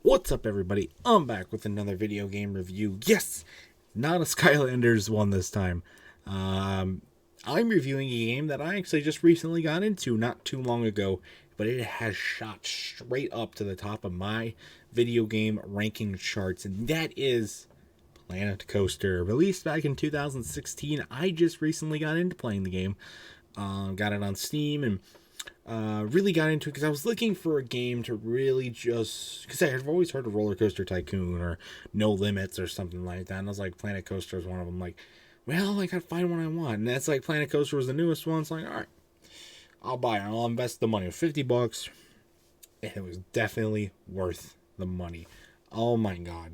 What's up, everybody? I'm back with another video game review. Yes, not a Skylanders one this time. Um, I'm reviewing a game that I actually just recently got into not too long ago, but it has shot straight up to the top of my video game ranking charts, and that is Planet Coaster. Released back in 2016, I just recently got into playing the game. Got it on Steam and really got into it because I was looking for a game to really just because I've always heard of Roller Coaster Tycoon or No Limits or something like that, and I was like, Planet Coaster is one of them. Like, well, I gotta find one I want, and that's like Planet Coaster was the newest one. It's like, all right, I'll buy it. I'll invest the money, $50, and it was definitely worth the money. Oh my god.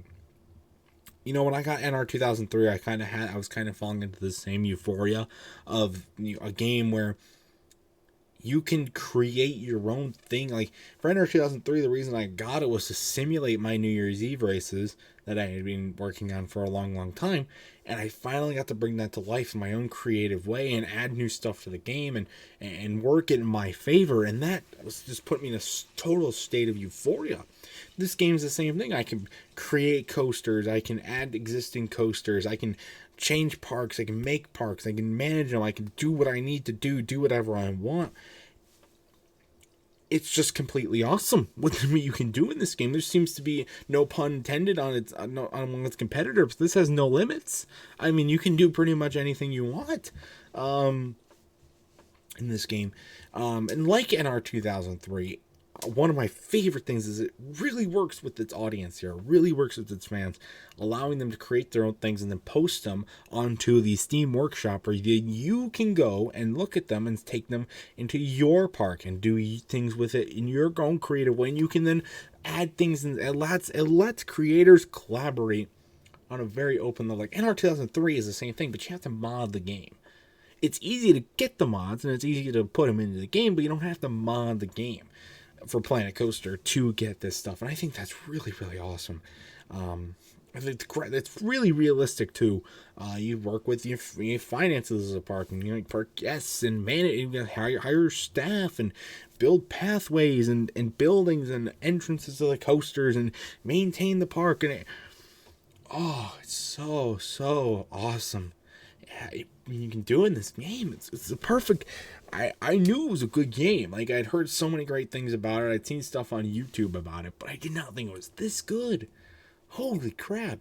You know, when I got NR 2003, I was kind of falling into the same euphoria of a game where you can create your own thing. Like for NR 2003, the reason I got it was to simulate my New Year's Eve races that I had been working on for a long, long time. And I finally got to bring that to life in my own creative way and add new stuff to the game and work it in my favor. And that was just put me in a total state of euphoria. This game's the same thing. I can create coasters. I can add existing coasters. I can change parks. I can make parks. I can manage them. I can do what I need to do whatever I want. It's just completely awesome what you can do in this game. There seems to be no pun intended on its on its competitors. This has no limits. I mean, you can do pretty much anything you want in this game. And like NR 2003, one of my favorite things is it really works with its audience here. It really works with its fans, allowing them to create their own things and then post them onto the Steam Workshop where you can go and look at them and take them into your park and do things with it in your own creative way. And you can then add things, and it lets creators collaborate on a very open level. Like NR 2003 is the same thing, but you have to mod the game. It's easy to get the mods and it's easy to put them into the game, but you don't have to mod the game for Planet Coaster to get this stuff, and I think that's really, really awesome. I think it's really realistic too. You work with your finances as a park, and you park guests and manage, you hire staff and build pathways and buildings and entrances to the coasters and maintain the park, and it's so awesome. Yeah, you can do in this game. It's the perfect. I knew it was a good game. Like I'd heard so many great things about it. I'd seen stuff on YouTube about it, but I did not think it was this good. Holy crap.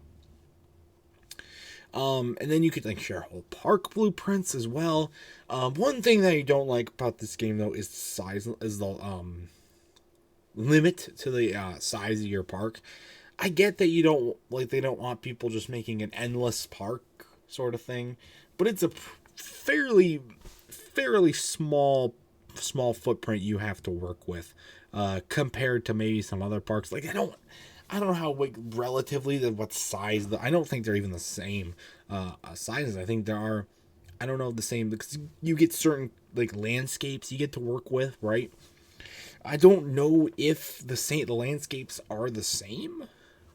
And then you could like share whole park blueprints as well. One thing that I don't like about this game though is the size, is the limit to the size of your park. I get that they don't want people just making an endless park sort of thing, but it's a fairly small footprint you have to work with compared to maybe some other parks. Like I don't know how, like, relatively what size I don't think they're even the same sizes. I think there are, I don't know, the same, because you get certain like landscapes you get to work with, right? I don't know if the landscapes are the same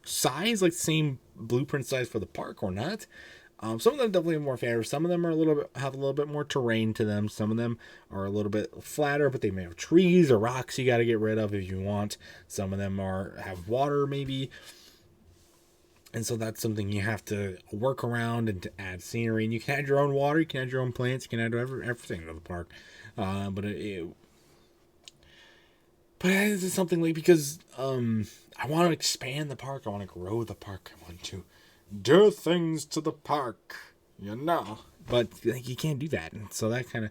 size, like same blueprint size for the park or not. Some of them definitely have more favor. Some of them have a little bit more terrain to them. Some of them are a little bit flatter, but they may have trees or rocks you got to get rid of if you want. Some of them have water maybe, and so that's something you have to work around and to add scenery. And you can add your own water, you can add your own plants, you can add everything to the park. But it's something like, because I want to expand the park, I want to grow the park, I want to do things to the park, but like, you can't do that, and so that kind of,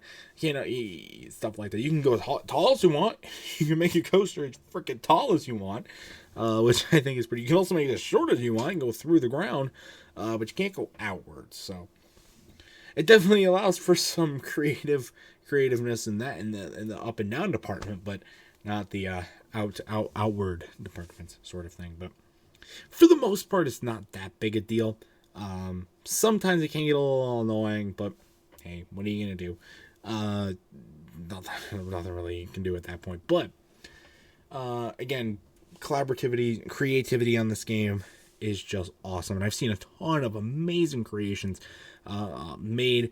stuff like that. You can go as tall as you want. You can make your coaster as freaking tall as you want, which I think is pretty. You can also make it as short as you want and go through the ground, but you can't go outwards. So it definitely allows for some creativeness in that, in the up and down department, but not the outward departments sort of thing. But for the most part, it's not that big a deal. Sometimes it can get a little annoying, but hey, what are you gonna do? Nothing really you can do at that point. But again, creativity on this game is just awesome. And I've seen a ton of amazing creations made.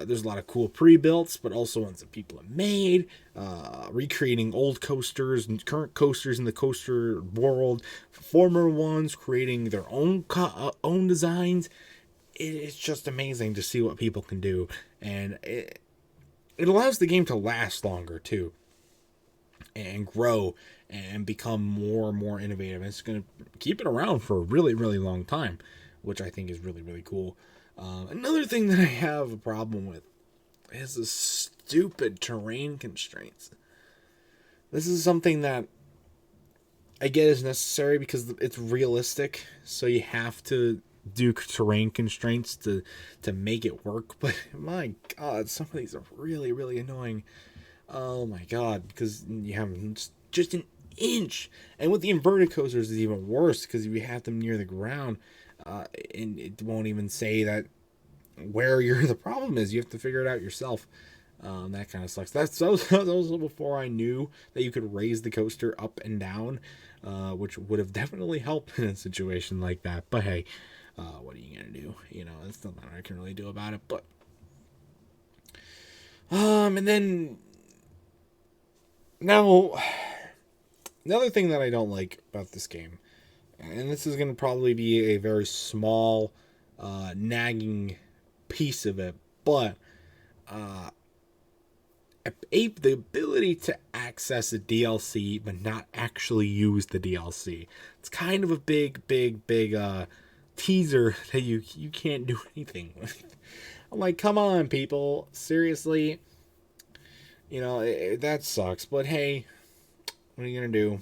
There's a lot of cool pre-builts, but also ones that people have made, recreating old coasters and current coasters in the coaster world, former ones creating their own designs. It's just amazing to see what people can do, and it allows the game to last longer too, and grow and become more and more innovative. And it's going to keep it around for a really, really long time, which I think is really, really cool. Another thing that I have a problem with is the stupid terrain constraints. This is something that I get is necessary because it's realistic, so you have to do terrain constraints to make it work. But my god, some of these are really, really annoying. Oh my god, because you have just an inch. And with the inverted coasters, it's even worse because you have them near the ground, and it won't even say that where the problem is. You have to figure it out yourself. That kind of sucks. That was before I knew that you could raise the coaster up and down, which would have definitely helped in a situation like that. But hey, what are you gonna do? You know, there's nothing I can really do about it. But and then now another thing that I don't like about this game, and this is gonna probably be a very small, nagging piece of it, but the ability to access a DLC but not actually use the DLC. It's kind of a big teaser that you can't do anything with. I'm like, come on, people, seriously. You know, that sucks. But hey, what are you gonna do?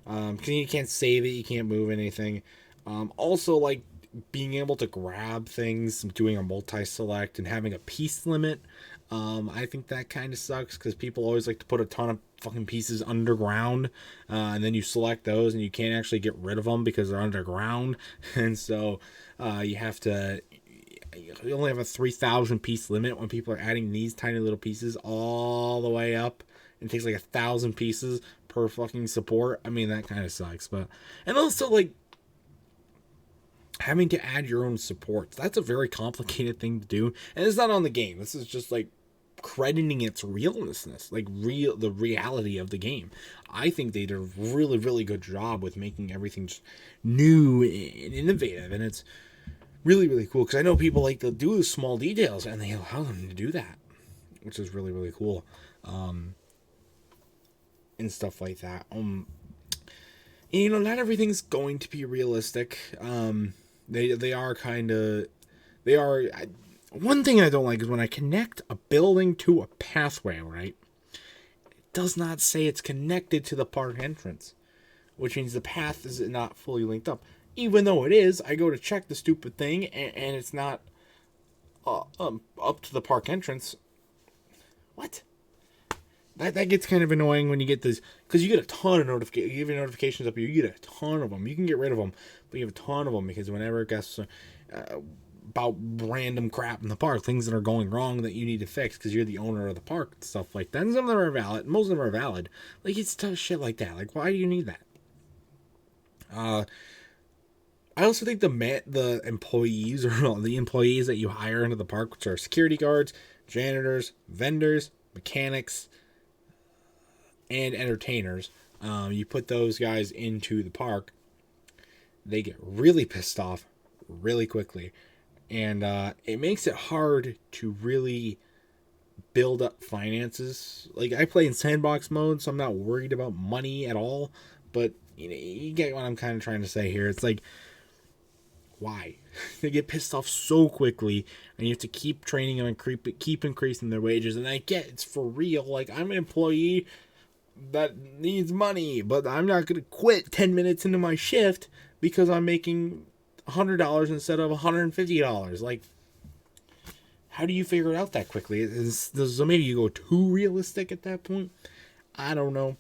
Cause you can't save it, you can't move anything. Also, like being able to grab things, doing a multi-select, and having a piece limit. I think that kind of sucks because people always like to put a ton of fucking pieces underground, and then you select those and you can't actually get rid of them because they're underground, and so you only have a 3,000 piece limit when people are adding these tiny little pieces all the way up. It takes like 1,000 pieces per fucking support. I mean, that kind of sucks. But and also like having to add your own supports. That's a very complicated thing to do, and it's not on the game. This is just like crediting its realness, like the reality of the game. I think they did a really, really good job with making everything just new and innovative, and it's really, really cool because I know people like to do the small details, and they allow them to do that, which is really, really cool, and stuff like that. You know, not everything's going to be realistic. They are kind of, they are. One thing I don't like is when I connect a building to a pathway, right? It does not say it's connected to the park entrance, which means the path is not fully linked up. Even though it is, I go to check the stupid thing, and it's not up to the park entrance. What? That gets kind of annoying when you get this, because you get a ton of notifications. You have your notifications up here, you get a ton of them. You can get rid of them, but you have a ton of them because whenever it gets about random crap in the park, things that are going wrong that you need to fix because you're the owner of the park and stuff like that. And some of them are valid. Most of them are valid. Like, it's tough shit like that. Like, why do you need that? I also think the employees or the employees that you hire into the park, which are security guards, janitors, vendors, mechanics, and entertainers, you put those guys into the park, they get really pissed off really quickly, and it makes it hard to really build up finances. Like, I play in sandbox mode, so I'm not worried about money at all, but you know, you get what I'm kind of trying to say here. It's like, why? They get pissed off so quickly, and you have to keep training them and keep increasing their wages. And I get it's for real. Like, I'm an employee that needs money, but I'm not going to quit 10 minutes into my shift because I'm making $100 instead of $150. Like, how do you figure it out that quickly? So maybe you go too realistic at that point. I don't know.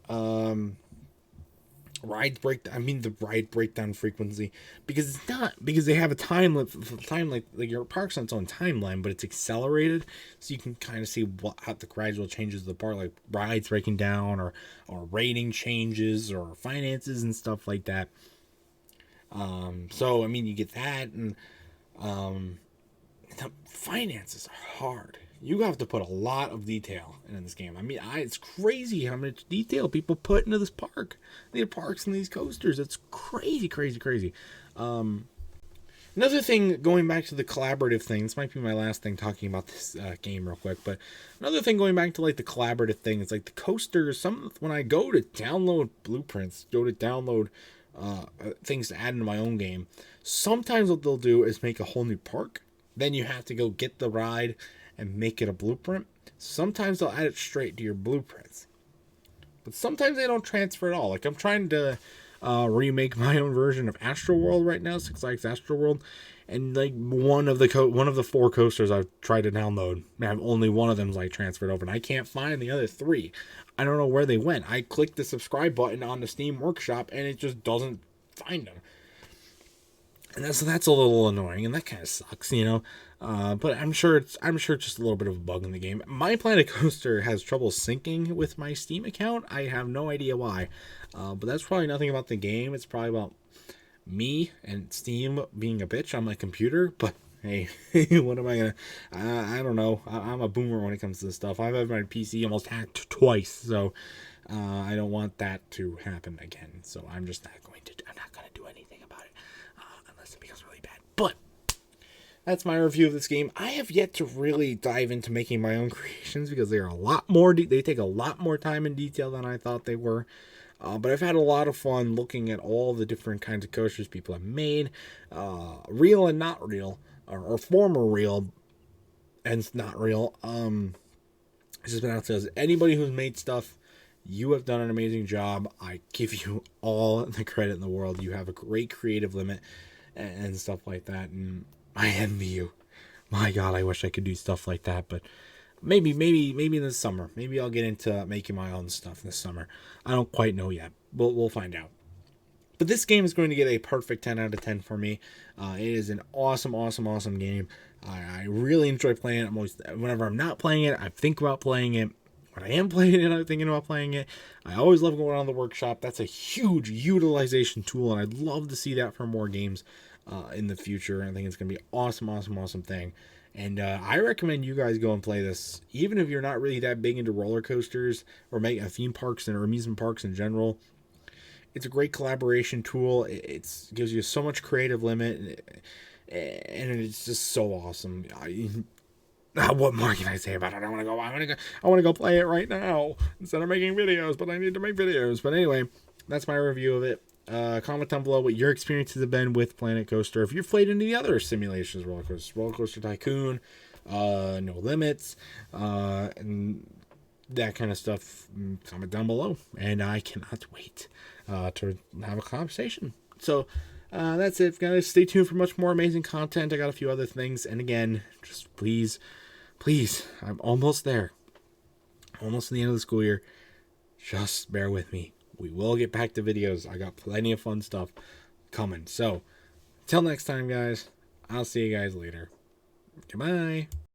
The ride breakdown frequency, because it's not, because they have a time like your park's on its own timeline, but it's accelerated, so you can kind of see how the gradual changes of the park, like rides breaking down or rating changes or finances and stuff like that. So I mean, you get that, and the finances are hard. You have to put a lot of detail in this game. I mean, it's crazy how much detail people put into this park. The parks and these coasters. It's crazy, crazy, crazy. Another thing, going back to the collaborative thing, this might be my last thing talking about this game real quick, but another thing going back to like the collaborative thing is like the coasters. When I go to download blueprints, go to download things to add into my own game, sometimes what they'll do is make a whole new park. Then you have to go get the ride and make it a blueprint. Sometimes they'll add it straight to your blueprints, but sometimes they don't transfer at all. Like I'm trying to remake my own version of Astroworld right now, Six Flags Astroworld, and like one of the 4 coasters I've tried to download, only one of them's like transferred over, and I can't find the other 3. I don't know where they went. I clicked the subscribe button on the Steam Workshop, and it just doesn't find them. And that's a little annoying, and that kind of sucks, you know. But I'm sure it's just a little bit of a bug in the game. My Planet Coaster has trouble syncing with my Steam account. I have no idea why, but that's probably nothing about the game. It's probably about me and Steam being a bitch on my computer. But hey, what am I gonna? I don't know. I'm a boomer when it comes to this stuff. I've had my PC almost hacked twice, so I don't want that to happen again. So I'm just not going to. I'm not going to do anything about it unless it becomes really bad. But that's my review of this game. I have yet to really dive into making my own creations because they are a lot more. They take a lot more time and detail than I thought they were. But I've had a lot of fun looking at all the different kinds of coasters people have made, real and not real, or former real and not real. It's just been out to anybody who's made stuff. You have done an amazing job. I give you all the credit in the world. You have a great creative limit and stuff like that, and I envy you. My God, I wish I could do stuff like that, but maybe this summer. Maybe I'll get into making my own stuff this summer. I don't quite know yet. We'll find out. But this game is going to get a perfect 10 out of 10 for me. It is an awesome, awesome, awesome game. I really enjoy playing it. Whenever I'm not playing it, I think about playing it. When I am playing it, I'm thinking about playing it. I always love going on the workshop. That's a huge utilization tool, and I'd love to see that for more games in the future. I think it's going to be an awesome, awesome, awesome thing. And I recommend you guys go and play this, even if you're not really that big into roller coasters or theme parks or amusement parks in general. It's a great collaboration tool. It gives you so much creative limit, and it's just so awesome. What more can I say about it? I want to go play it right now instead of making videos, but I need to make videos. But anyway, that's my review of it. Comment down below what your experiences have been with Planet Coaster. If you've played any other simulations, Roller Coaster Tycoon, No Limits, and that kind of stuff, comment down below. And I cannot wait to have a conversation. So that's it, guys. Stay tuned for much more amazing content. I got a few other things. And again, just please, I'm almost there. Almost to the end of the school year. Just bear with me. We will get back to videos. I got plenty of fun stuff coming. So, until next time, guys, I'll see you guys later. Goodbye.